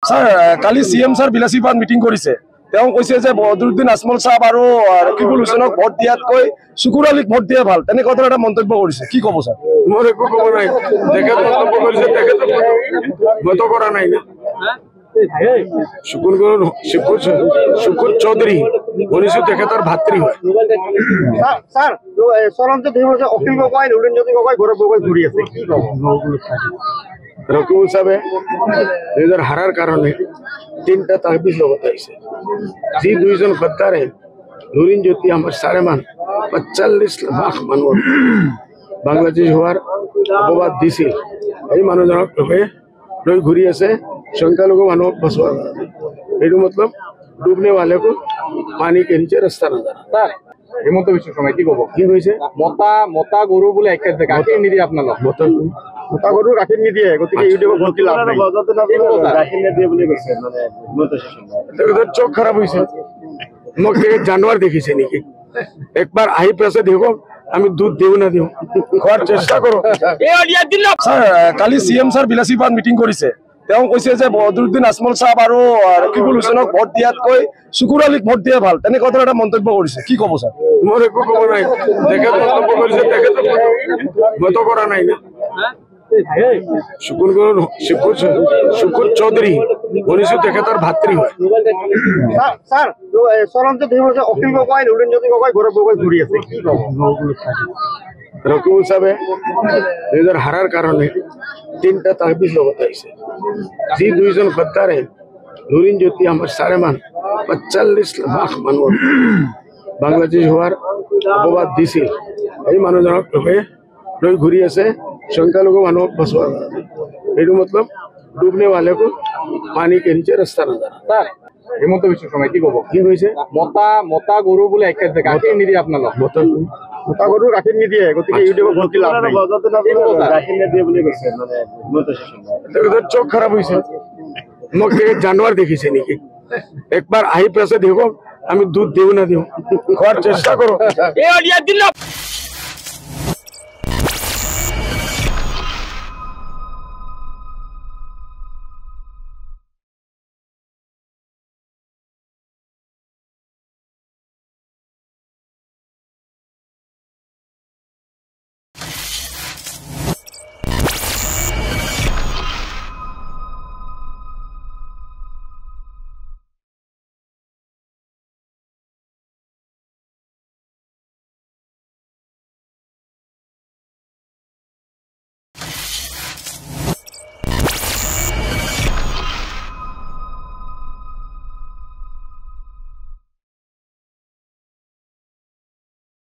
Sir কালি CM sir বিলাসীবাদ meeting কৰিছে। তেওঁ কৈছে যে বদৰুদ্দিন আজমল সাহেব আৰু ৰকিবুল হুছেইনক ভোট দিয়াতকৈ শুকুৰ আলীক ভোট দিয়া ভাল, তেনেকুৱা ধৰণৰ এটা মন্তব্য কৰিছে। কি ক'ব স্যাৰ? মোৰ একো ক'ব নাই, তেখেত মন্তব্য কৰিছে, তেখেত মত কৰা নাই না। শুকুৰ চৌধুৰী শুনিছো তেখেতৰ ভাতৃ হয়। স্যাৰ চলন্ত অখিল গগৈ নুৰেন্দ্ৰজ্যোতি গগৈ ঘৰৰ গগৈ ঘূৰি আছে, কি ক'ব? রকিবুল সাহেবে নিজের হারার কারণে 3টা তাহবিজ লগত আহিছে। যি দুইজন গদ্দারে নুরিন জ্যোতি আমার 45 লাখ মানুষ বাংলাদেশ হওয়ার অপবাদ দিছিল, এই মানুহজনক লৈ ঘূৰি আছে সংখ্যালঘু মানুহক বচোৱাৰ কাৰণে। এইটো মতলব ডুবনে वाले को पानी के नीचे रास्ता नजर। স্যার হেমন্ত বিশ্ব শৰ্মাই কি ক'ব? কি হৈছে? মতা গৰু বোলে আখ্যা দিছে, গাখীৰ নিদিয়ে আপোনালোক। মতা গৰু গাখীৰ নিদিয়ে, গতিকে ইউটিউবত ভোট দি লাভ নাই। গাখীৰ নিদিয়ে বুলি কৈছে, মানে হিমন্ত বিশ্ব শৰ্মাই। তেখেতৰ চোখ খাৰাপ হয়েছে। মোক তেখেত জানোয়াৰ দেখিছে নেকি? একবাৰ আহি পেছে দেখব আমি দুধ দিও না দিও, খোৱাৰ চেষ্টা কৰো। স্যাৰ কালি সিএম স্যাৰ বিলাসীবাদ মিটিং কৰিছে। তেওঁ কৈছে যে বদৰুদ্দিন আজমল সাহেব আৰু ৰকিবুল হুছেইনক ভোট দিয়াতকৈ শুকুৰ আলীক ভোট দিয়া ভাল, তেনেকুৱা ধৰণৰ এটা মন্তব্য কৰিছে। কি ক'ব স্যাৰ? মোৰ একো ক'ব নাই, তেখেত মন্তব্য কৰিছে, তেখেত মত কৰা নাই না। শুকুৰ চৌধুৰী শুনিছো তেখেতৰ ভাতৃ হয়। স্যাৰ চলন্ত অখিল গগৈ নুৰেন্দ্ৰজ্যোতি গগৈ ঘৰৰ গগৈ ঘূৰি আছে, কি ক'ব? রকিবুল সাহেবে নিজের হারার কারণে 3টা তাহবিজ লগত আহিছে। যি দুইজন গদ্দারে নুরিন জ্যোতি আমার 45 লাখ মানুষ বাংলাদেশ হওয়ার অপবাদ দিছিল, এই মানুহজনক লৈ ঘূৰি আছে সংখ্যালঘু মানুহক বচোৱাৰ কাৰণে। এইটো মতলব ডুবনে वाले को पानी के नीचे रास्ता नजर। স্যার হেমন্ত বিশ্ব শৰ্মাই কি ক'ব? কি হৈছে? মতা গৰু বোলে আখ্যা দিছে, গাখীৰ নিদিয়ে আপোনালোক। মতা গৰু গাখীৰ নিদিয়ে, গতিকে ইউটিউবত ভোট দি লাভ নাই। গাখীৰ নিদিয়ে বুলি কৈছে, মানে হিমন্ত বিশ্ব শৰ্মাই। তেখেতৰ চোখ খাৰাপ হয়েছে। মোক তেখেত জানোয়াৰ দেখিছে নেকি? একবাৰ আহি পেছে দেখব আমি দুধ দিও না দিও, খোৱাৰ চেষ্টা কৰো।